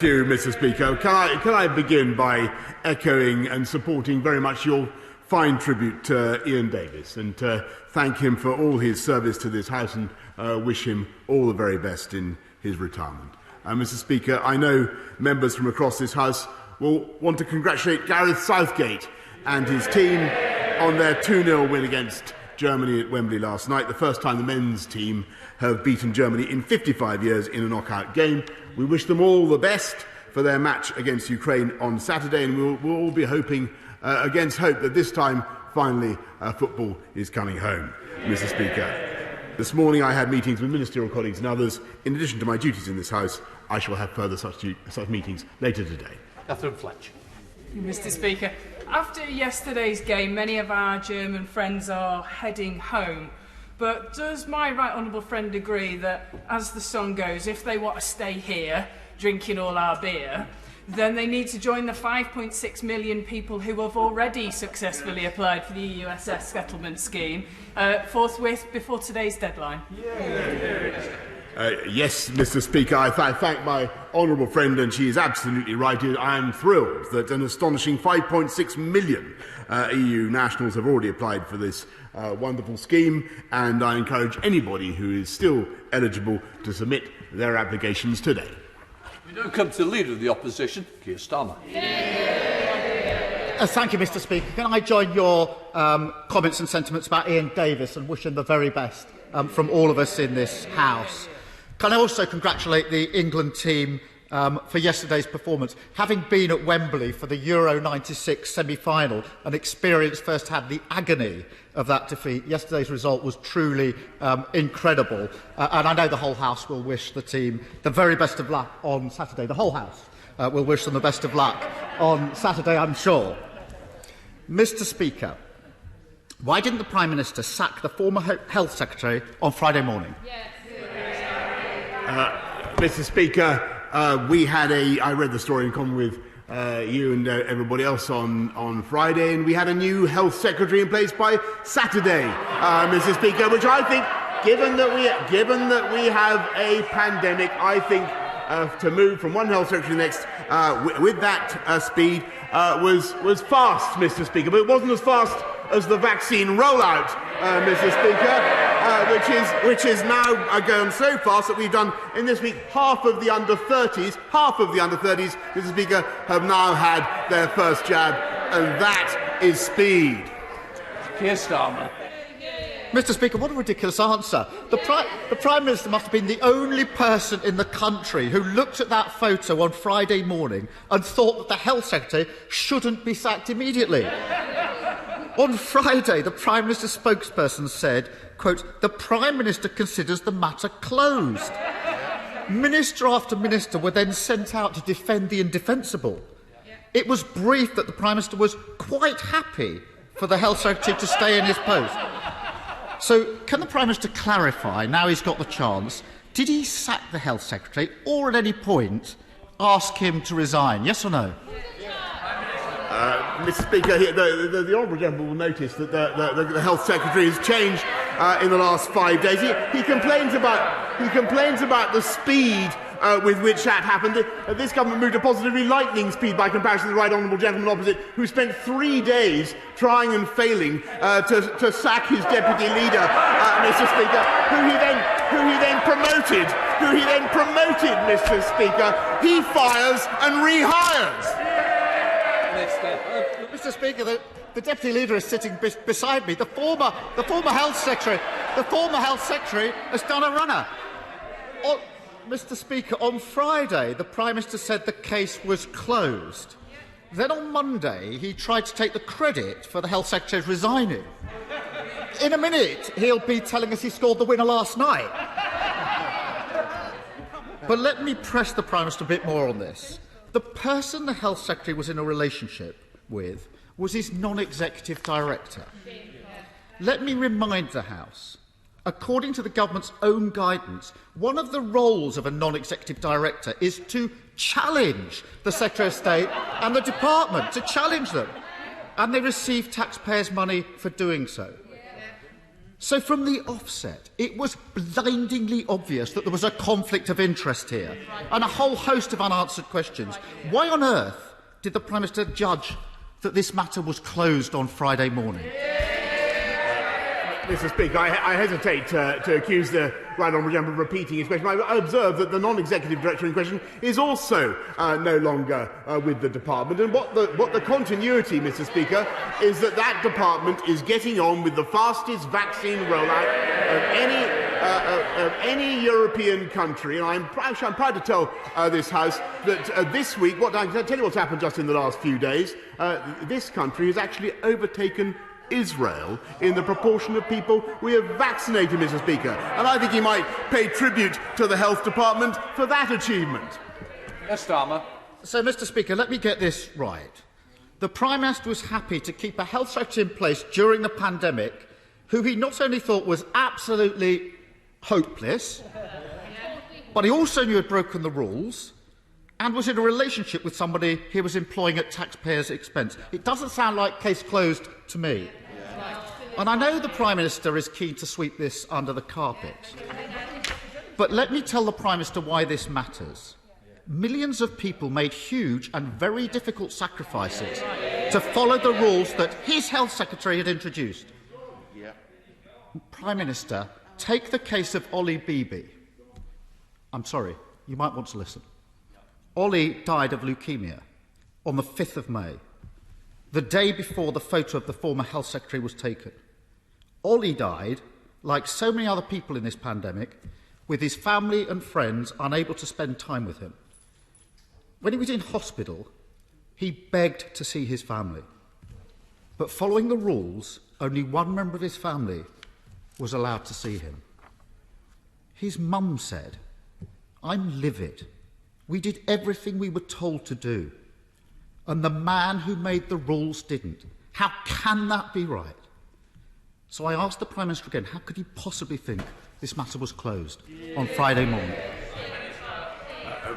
Thank you, Mr. Speaker. Can I begin by echoing and supporting very much your fine tribute to Ian Davis and thank him for all his service to this House and wish him all the very best in his retirement. Mr. Speaker, I know members from across this House will want to congratulate Gareth Southgate and his team on their 2-0 win against Germany at Wembley last night, the first time the men's team have beaten Germany in 55 years in a knockout game. We wish them all the best for their match against Ukraine on Saturday, and we'll all be hoping against hope that this time, finally, football is coming home. Mr. Speaker, this morning I had meetings with ministerial colleagues and others. In addition to my duties in this House, I shall have further such meetings later today. Catherine Fletcher. Mr. Speaker, after yesterday's game, many of our German friends are heading home. But does my right honourable friend agree that, as the song goes, if they want to stay here, drinking all our beer, then they need to join the 5.6 million people who have already successfully applied for the EUSS settlement scheme forthwith before today's deadline? Yes, Mr. Speaker, I thank my honourable friend, and she is absolutely right. I am thrilled that an astonishing 5.6 million EU nationals have already applied for this wonderful scheme, and I encourage anybody who is still eligible to submit their applications today. We now come to the Leader of the Opposition, Keir Starmer. Thank you, Mr. Speaker. Can I join your comments and sentiments about Ian Davis and wish him the very best from all of us in this House? Can I also congratulate the England team for yesterday's performance? Having been at Wembley for the Euro '96 semi-final and experienced firsthand the agony of that defeat, yesterday's result was truly incredible. And I know the whole House will wish the team the very best of luck on Saturday. The whole House will wish them the best of luck on Saturday, I'm sure. Mr. Speaker, why didn't the Prime Minister sack the former Health Secretary on Friday morning? Mr. Speaker, I read the story in common with you and everybody else on Friday, and we had a new Health Secretary in place by Saturday, Mr. Speaker, which I think, given that we have a pandemic, I think to move from one Health Secretary to the next with that speed was fast, Mr. Speaker, but it wasn't as fast as the vaccine rollout, Mr. Speaker, which is now gone so fast that we've done in this week half of the under 30s, Mr. Speaker, have now had their first jab, and that is speed. Keir Starmer. Mr. Speaker, what a ridiculous answer. The Prime Minister must have been the only person in the country who looked at that photo on Friday morning and thought that the Health Secretary shouldn't be sacked immediately. On Friday, the Prime Minister's spokesperson said, quote, "The Prime Minister considers the matter closed." Minister after minister were then sent out to defend the indefensible. It was briefed that the Prime Minister was quite happy for the Health Secretary to stay in his post. So, can the Prime Minister clarify, now he's got the chance, did he sack the Health Secretary or at any point ask him to resign? Yes or no? Mr. Speaker, the Honourable Gentleman will notice that the Health Secretary has changed in the last 5 days. He complains about the speed with which that happened. This government moved at positively lightning speed by comparison to the right honourable gentleman opposite, who spent 3 days trying and failing to sack his deputy leader, Mr. Speaker, who he then promoted, Mr. Speaker. He fires and rehires. Mr. Speaker, the deputy leader is sitting beside me. The former health secretary has done a runner. Mr. Speaker, on Friday, the Prime Minister said the case was closed. Then on Monday, he tried to take the credit for the Health Secretary resigning. In a minute, he'll be telling us he scored the winner last night. But let me press the Prime Minister a bit more on this. The person the Health Secretary was in a relationship with was his non-executive director. Let me remind the House, according to the government's own guidance, one of the roles of a non-executive director is to challenge the Secretary of State and the department, to challenge them. And they receive taxpayers' money for doing so. So from the offset, it was blindingly obvious that there was a conflict of interest here and a whole host of unanswered questions. Why on earth did the Prime Minister judge that this matter was closed on Friday morning? Mr. Speaker, I hesitate to accuse the Right Honourable Gentleman of repeating his question. I observe that the non-executive director in question is also no longer with the department, and what the continuity, Mr. Speaker, is that that department is getting on with the fastest vaccine rollout of any European country. And I'm proud to tell this House that this week, I can tell you what's happened just in the last few days. This country has actually overtaken Israel in the proportion of people we have vaccinated, Mr. Speaker, and I think he might pay tribute to the Health Department for that achievement. Yes, Starmer. So, Mr. Speaker, let me get this right. The Prime Minister was happy to keep a health secretary in place during the pandemic who he not only thought was absolutely hopeless, but he also knew had broken the rules and was in a relationship with somebody he was employing at taxpayers' expense. It doesn't sound like case closed to me. And I know the Prime Minister is keen to sweep this under the carpet. But let me tell the Prime Minister why this matters. Millions of people made huge and very difficult sacrifices to follow the rules that his Health Secretary had introduced. Prime Minister, take the case of Ollie Beebe. I'm sorry, you might want to listen. Ollie died of leukemia on the 5th of May, the day before the photo of the former Health Secretary was taken. Ollie died, like so many other people in this pandemic, with his family and friends unable to spend time with him. When he was in hospital, he begged to see his family. But following the rules, only one member of his family was allowed to see him. His mum said, "I'm livid. We did everything we were told to do, and the man who made the rules didn't. How can that be right?" So I asked the Prime Minister again, how could he possibly think this matter was closed on Friday morning?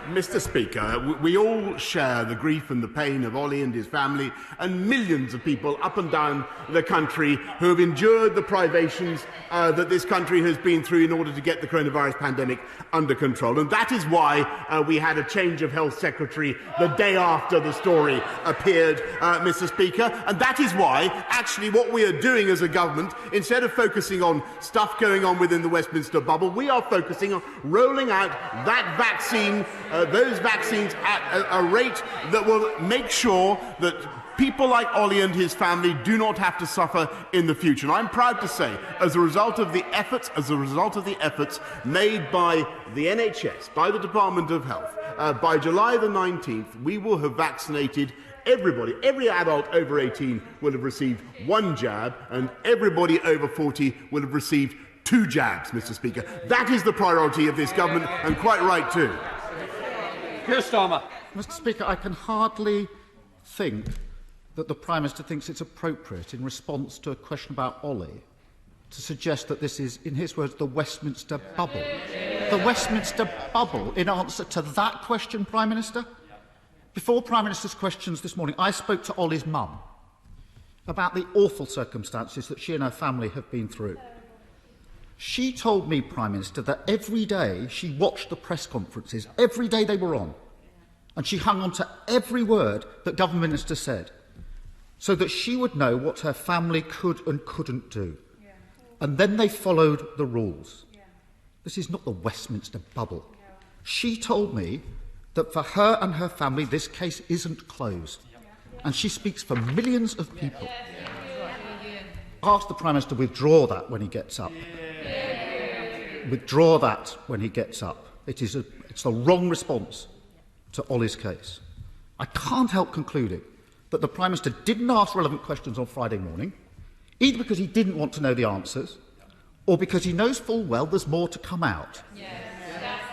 Mr. Speaker, we all share the grief and the pain of Ollie and his family and millions of people up and down the country who have endured the privations that this country has been through in order to get the coronavirus pandemic under control. And that is why we had a change of Health Secretary the day after the story appeared, Mr. Speaker. And that is why, actually, what we are doing as a government, instead of focusing on stuff going on within the Westminster bubble, we are focusing on rolling out that vaccine, those vaccines at a rate that will make sure that people like Ollie and his family do not have to suffer in the future. And I'm proud to say, as a result of the efforts made by the NHS, by the Department of Health, by July the 19th, we will have vaccinated everybody. Every adult over 18 will have received one jab, and everybody over 40 will have received 2 jabs, Mr. Speaker. That is the priority of this government, and quite right too. Keir Starmer. Mr. Speaker, I can hardly think that the Prime Minister thinks it's appropriate, in response to a question about Ollie, to suggest that this is, in his words, the Westminster bubble. The Westminster bubble, in answer to that question, Prime Minister? Before Prime Minister's questions this morning, I spoke to Ollie's mum about the awful circumstances that she and her family have been through. She told me, Prime Minister, that every day she watched the press conferences, every day they were on, and she hung on to every word that government ministers said, so that she would know what her family could and couldn't do. Yeah. And then they followed the rules. Yeah. This is not the Westminster bubble. Yeah. She told me that for her and her family, this case isn't closed. Yeah. And she speaks for millions of people. Yeah. Ask the Prime Minister to withdraw that when he gets up. Yeah. Withdraw that when he gets up. It's the wrong response to Ollie's case. I can't help concluding that the Prime Minister didn't ask relevant questions on Friday morning, either because he didn't want to know the answers, or because he knows full well there's more to come out. Yes.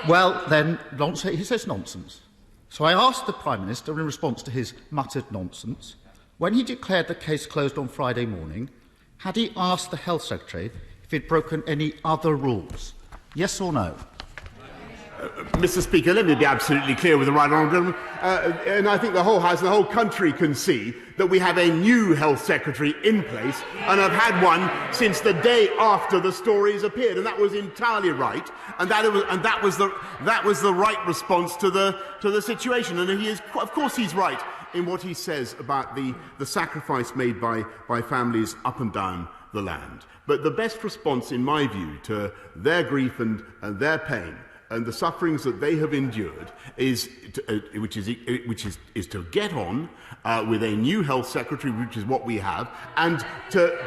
Well, then, he says nonsense. So I asked the Prime Minister, in response to his muttered nonsense, when he declared the case closed on Friday morning, had he asked the Health Secretary if he'd broken any other rules? Yes or no? Mr. Speaker, let me be absolutely clear with the right honourable gentleman, and I think the whole House and the whole country can see that we have a new Health Secretary in place and have had one since the day after the stories appeared, and that was entirely right, and that was the right response to the situation. And he is, of course, he's right in what he says about the sacrifice made by families up and down the land. But the best response, in my view, to their grief and their pain and the sufferings that they have endured is to get on with a new health secretary, which is what we have, and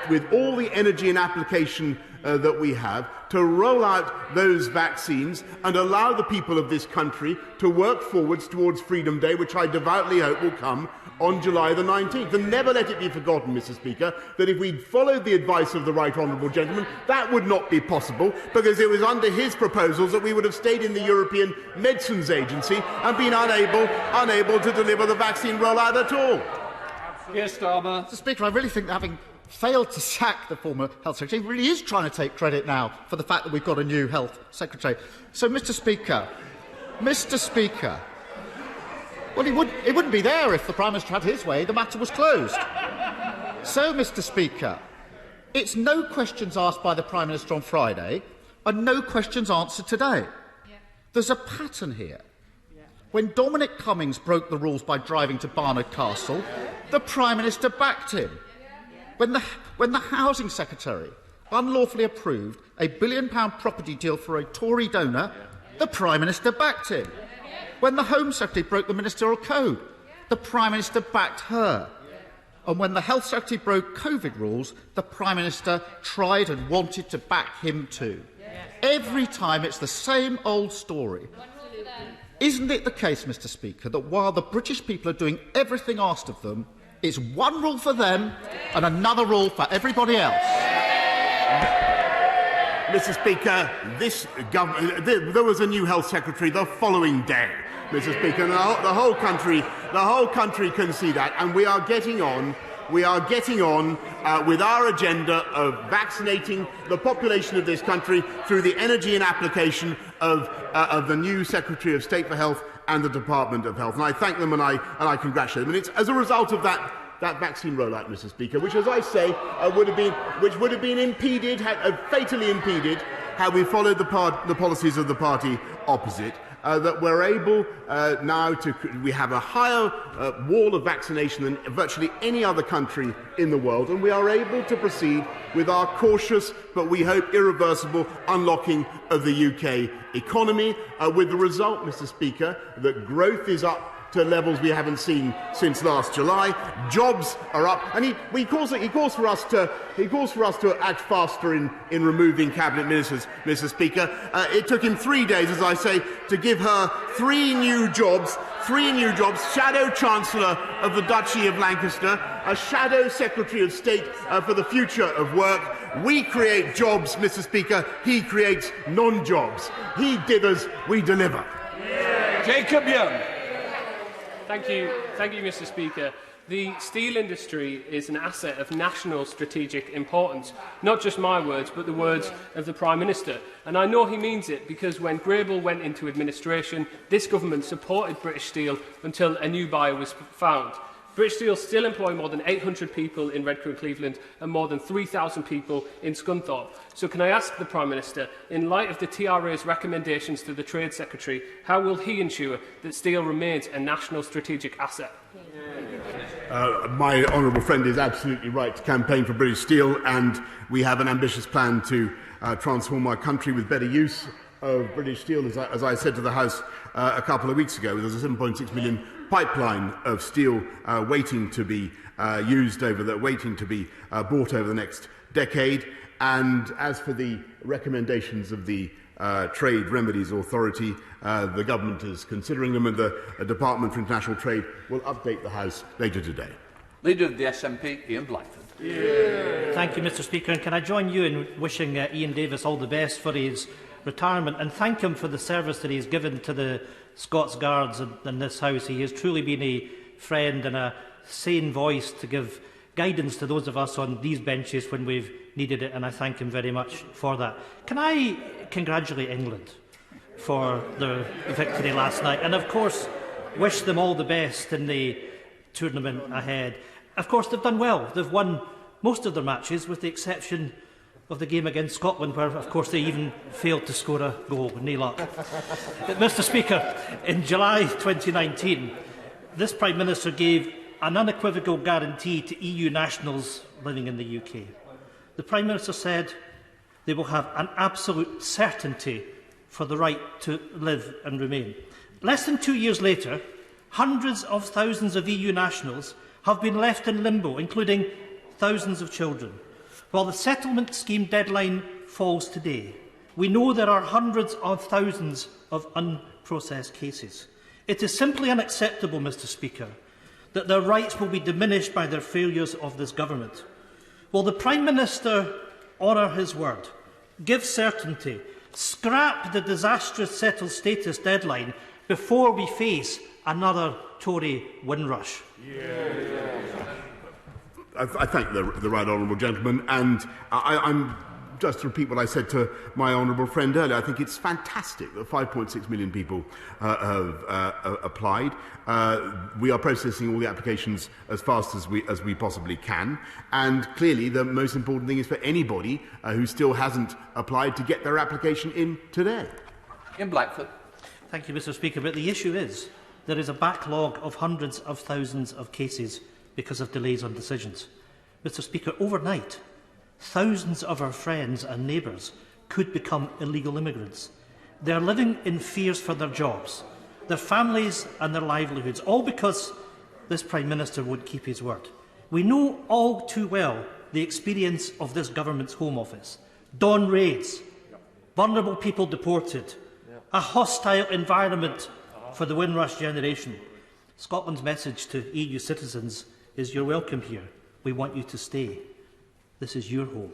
with all the energy and application that we have, to roll out those vaccines and allow the people of this country to work forwards towards Freedom Day, which I devoutly hope will come on July the 19th. And never let it be forgotten, Mr. Speaker, that if we'd followed the advice of the right honourable gentleman, that would not be possible, because it was under his proposals that we would have stayed in the European Medicines Agency and been unable to deliver the vaccine rollout at all. Yes, Starmer. Mr. Speaker, I really think that having failed to sack the former Health Secretary, he really is trying to take credit now for the fact that we've got a new Health Secretary. So, Mr. Speaker, well, he wouldn't be there if the Prime Minister had his way. The matter was closed. So, Mr. Speaker, it's no questions asked by the Prime Minister on Friday and no questions answered today. Yeah. There's a pattern here. Yeah. When Dominic Cummings broke the rules by driving to Barnard Castle, the Prime Minister backed him. Yeah. When the Housing Secretary unlawfully approved a £1 billion property deal for a Tory donor, the Prime Minister backed him. When the Home Secretary broke the Ministerial Code, the Prime Minister backed her. And when the Health Secretary broke COVID rules, the Prime Minister tried and wanted to back him too. Every time it's the same old story. Isn't it the case, Mr. Speaker, that while the British people are doing everything asked of them, it's one rule for them and another rule for everybody else? Mr. Speaker, there was a new Health Secretary the following day, Mr. Speaker, and the whole country can see that, and we are getting on with our agenda of vaccinating the population of this country through the energy and application of the new Secretary of State for Health and the Department of Health. And I thank them and I congratulate them. And it's as a result of that vaccine rollout, Mr. Speaker, which, as I say, would have been impeded, fatally impeded, had we followed the policies of the party opposite. That we're able now we have a higher wall of vaccination than virtually any other country in the world, and we are able to proceed with our cautious but we hope irreversible unlocking of the UK economy, with the result, Mr. Speaker, that growth is up to levels we haven't seen since last July. Jobs are up, and he calls for us to act faster in removing cabinet ministers, Mr. Speaker. It took him 3 days, as I say, to give her three new jobs. Shadow Chancellor of the Duchy of Lancaster, a Shadow Secretary of State for the Future of Work. We create jobs, Mr. Speaker. He creates non-jobs. He dithers, we deliver. Jacob Young. Thank you, Mr. Speaker. The steel industry is an asset of national strategic importance. Not just my words, but the words of the Prime Minister. And I know he means it, because when Grable went into administration, this government supported British Steel until a new buyer was found. British Steel still employ more than 800 people in Redcar and Cleveland and more than 3,000 people in Scunthorpe. So can I ask the Prime Minister, in light of the TRA's recommendations to the Trade Secretary, how will he ensure that steel remains a national strategic asset? My honourable friend is absolutely right to campaign for British Steel, and we have an ambitious plan to transform our country with better use of British Steel. As I said to the House a couple of weeks ago, there's a 7.6 million pipeline of steel waiting to be bought over the next decade. And as for the recommendations of the Trade Remedies Authority, the government is considering them, and the Department for International Trade will update the House later today. Leader of the SNP, Ian Blackford. Yeah. Thank you, Mr. Speaker. And can I join you in wishing Ian Davis all the best for his retirement, and thank him for the service that he has given to the Scots Guards in this House. He has truly been a friend and a sane voice to give guidance to those of us on these benches when we've needed it, and I thank him very much for that. Can I congratulate England? for their victory last night, and of course wish them all the best in the tournament ahead. Of course, they've done well. They've won most of their matches, with the exception of the game against Scotland, where, of course, they even failed to score a goal. No luck. Mr. Speaker, in July 2019, this Prime Minister gave an unequivocal guarantee to EU nationals living in the UK. The Prime Minister said they will have an absolute certainty for the right to live and remain. Less than 2 years later, hundreds of thousands of EU nationals have been left in limbo, including thousands of children. While the settlement scheme deadline falls today, we know there are hundreds of thousands of unprocessed cases. It is simply unacceptable, Mr. Speaker, that their rights will be diminished by the failures of this government. Will the Prime Minister honour his word, give certainty, scrap the disastrous settled status deadline before we face another Tory Windrush? I thank the right honourable gentleman, and I'm just to repeat what I said to my honourable friend earlier. I think it's fantastic that 5.6 million people have applied. We are processing all the applications as fast as we possibly can, and clearly the most important thing is for anybody who still hasn't applied to get their application in today. In Blackford. Thank you, Mr. Speaker. But the issue is there is a backlog of hundreds of thousands of cases because of delays on decisions. Mr. Speaker, overnight, thousands of our friends and neighbours could become illegal immigrants. They are living in fears for their jobs, their families and their livelihoods, all because this Prime Minister won't keep his word. We know all too well the experience of this government's Home Office. Dawn raids, vulnerable people deported, a hostile environment for the Windrush generation. Scotland's message to EU citizens is you're welcome here. We want you to stay. This is your home.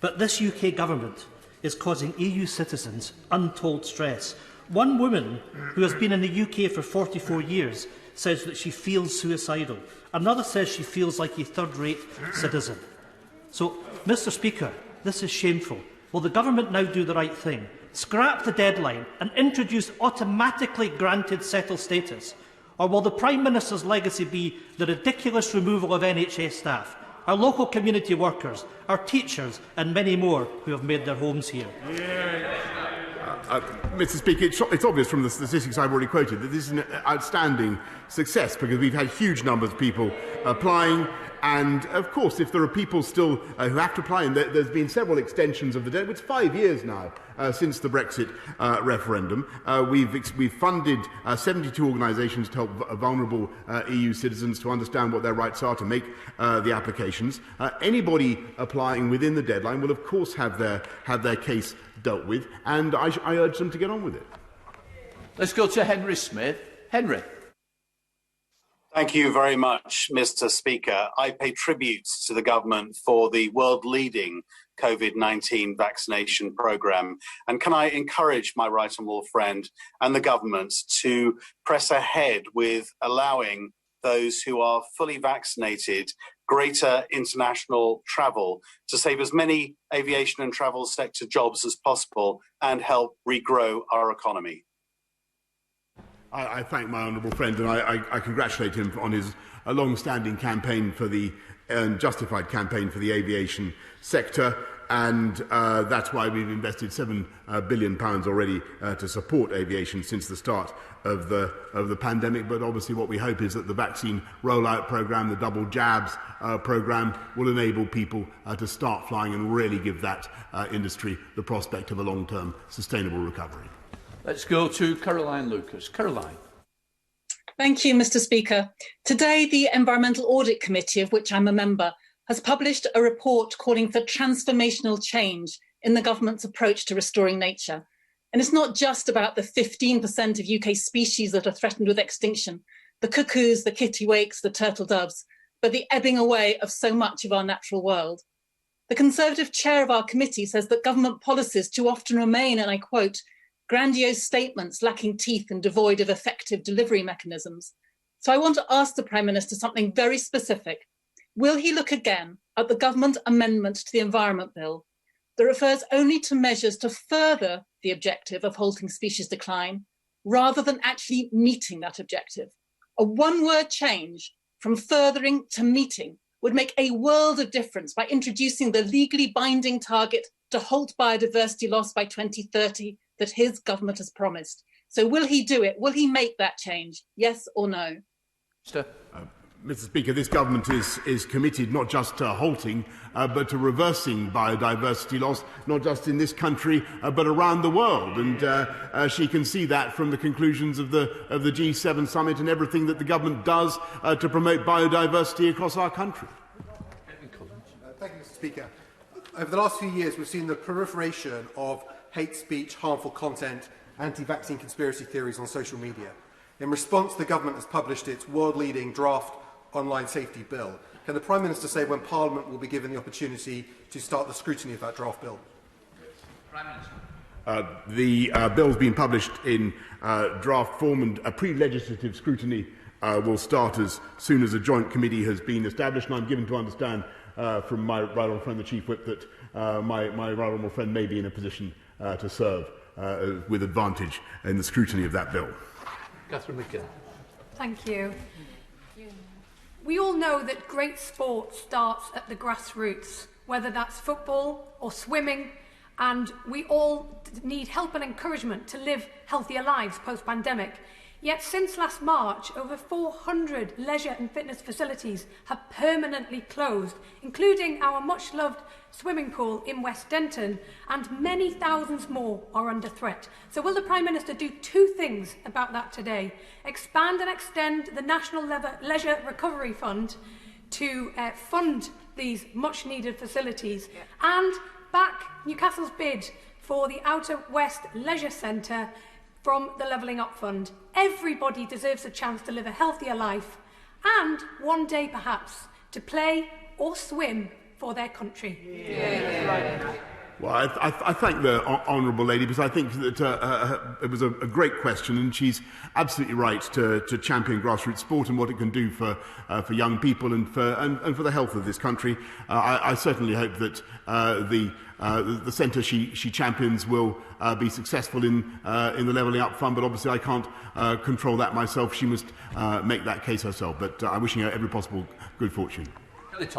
But this UK government is causing EU citizens untold stress. One woman who has been in the UK for 44 years says that she feels suicidal. Another says she feels like a third-rate citizen. So, Mr. Speaker, this is shameful. Will the government now do the right thing? Scrap the deadline and introduce automatically granted settled status? Or will the Prime Minister's legacy be the ridiculous removal of NHS staff, our local community workers, our teachers and many more who have made their homes here? Mr. Speaker, it's obvious from the statistics I've already quoted that this is an outstanding success, because we've had huge numbers of people applying. And, of course, if there are people still who have to apply, and there's been several extensions of the deadline. It's 5 years now since the Brexit referendum. We've funded 72 organisations to help vulnerable EU citizens to understand what their rights are, to make the applications. Anybody applying within the deadline will, of course, have their case dealt with, and I urge them to get on with it. Let's go to Henry Smith. Henry. Thank you very much, Mr. Speaker. I pay tribute to the government for the world-leading COVID-19 vaccination programme. And can I encourage my right honourable friend and the government to press ahead with allowing those who are fully vaccinated greater international travel to save as many aviation and travel sector jobs as possible and help regrow our economy? I thank my honourable friend, and I congratulate him on his long-standing campaign for the justified campaign for the aviation sector, and that's why we've invested £7 billion already to support aviation since the start of the pandemic. But obviously, what we hope is that the vaccine rollout programme, the double jabs programme, will enable people to start flying and really give that industry the prospect of a long-term sustainable recovery. Let's go to Caroline Lucas. Caroline. Thank you, Mr. Speaker. Today, the Environmental Audit Committee, of which I'm a member, has published a report calling for transformational change in the government's approach to restoring nature. And it's not just about the 15% of UK species that are threatened with extinction, the cuckoos, the kittiwakes, the turtle doves, but the ebbing away of so much of our natural world. The Conservative chair of our committee says that government policies too often remain, and I quote, grandiose statements lacking teeth and devoid of effective delivery mechanisms. So I want to ask the Prime Minister something very specific. Will he look again at the government amendment to the Environment Bill that refers only to measures to further the objective of halting species decline, rather than actually meeting that objective. A one-word change from furthering to meeting would make a world of difference by introducing the legally binding target to halt biodiversity loss by 2030 that his government has promised. So will he do it? Will he make that change? Yes or no? Mr. Speaker, this government is committed not just to halting, but to reversing biodiversity loss, not just in this country, but around the world. And she can see that from the conclusions of the G7 summit and everything that the government does to promote biodiversity across our country. Thank you, Mr. Speaker. Over the last few years, we've seen the proliferation of hate speech, harmful content, anti-vaccine conspiracy theories on social media. In response, the government has published its world-leading draft online safety bill. Can the Prime Minister say when Parliament will be given the opportunity to start the scrutiny of that draft bill? Prime Minister. The bill has been published in draft form, and a pre-legislative scrutiny will start as soon as a joint committee has been established. And I'm given to understand from my right honourable friend, the Chief Whip, that my right honourable friend may be in a position to serve with advantage in the scrutiny of that bill. Catherine McKinnon. Thank you. We all know that great sport starts at the grassroots, whether that's football or swimming, and we all need help and encouragement to live healthier lives post-pandemic. Yet since last March, over 400 leisure and fitness facilities have permanently closed, including our much-loved swimming pool in West Denton, and many thousands more are under threat. So will the Prime Minister do two things about that today? Expand and extend the National Leisure Recovery Fund to fund these much-needed facilities, and back Newcastle's bid for the Outer West Leisure Centre from the Levelling Up Fund. Everybody deserves a chance to live a healthier life and one day perhaps to play or swim for their country. Well, I thank the honourable lady, because I think that it was a great question, and she's absolutely right to champion grassroots sport and what it can do for young people and for the health of this country. I certainly hope that the centre she champions will be successful in the Levelling Up Fund, but obviously I can't control that myself. She must make that case herself. But I'm wishing her every possible good fortune. Thank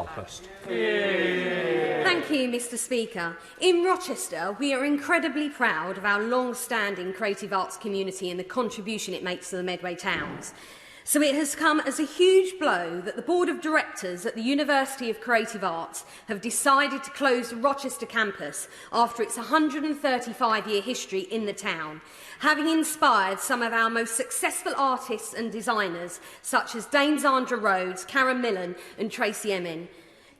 you, Mr. Speaker. In Rochester, we are incredibly proud of our long-standing creative arts community and the contribution it makes to the Medway towns. So it has come as a huge blow that the Board of Directors at the University of Creative Arts have decided to close the Rochester campus after its 135-year history in the town, having inspired some of our most successful artists and designers, such as Dame Zandra Rhodes, Karen Millen and Tracy Emin.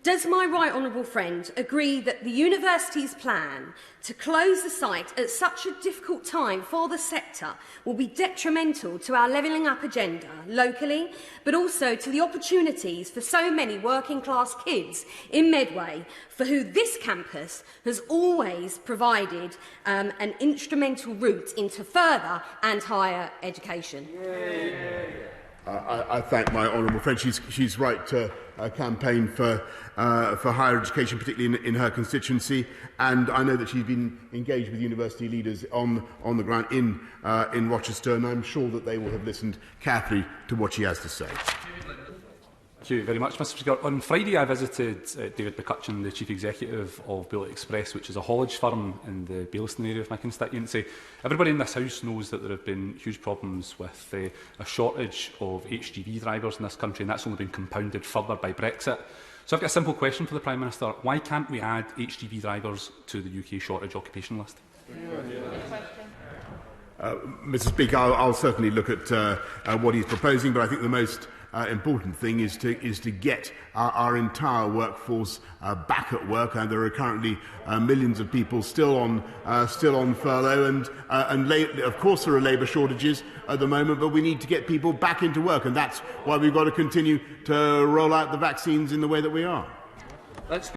Does my right honourable friend agree that the university's plan to close the site at such a difficult time for the sector will be detrimental to our levelling up agenda locally, but also to the opportunities for so many working class kids in Medway, for who this campus has always provided an instrumental route into further and higher education? I thank my honourable friend. She's right to campaign for higher education, particularly in her constituency, and I know that she's been engaged with university leaders on the ground in Rochester, and I'm sure that they will have listened carefully to what she has to say. Thank you very much, Mr. Speaker. On Friday, I visited David McCutcheon, the Chief Executive of Bullet Express, which is a haulage firm in the Baillieston area of my constituency. Everybody in this House knows that there have been huge problems with a shortage of HGV drivers in this country, and that's only been compounded further by Brexit. So I've got a simple question for the Prime Minister. Why can't we add HGV drivers to the UK shortage occupation list? Mr. Speaker, I'll certainly look at what he's proposing, but I think the most important thing is to get our entire workforce back at work, and there are currently millions of people still on furlough, and of course there are labour shortages at the moment, but we need to get people back into work, and that's why we've got to continue to roll out the vaccines in the way that we are.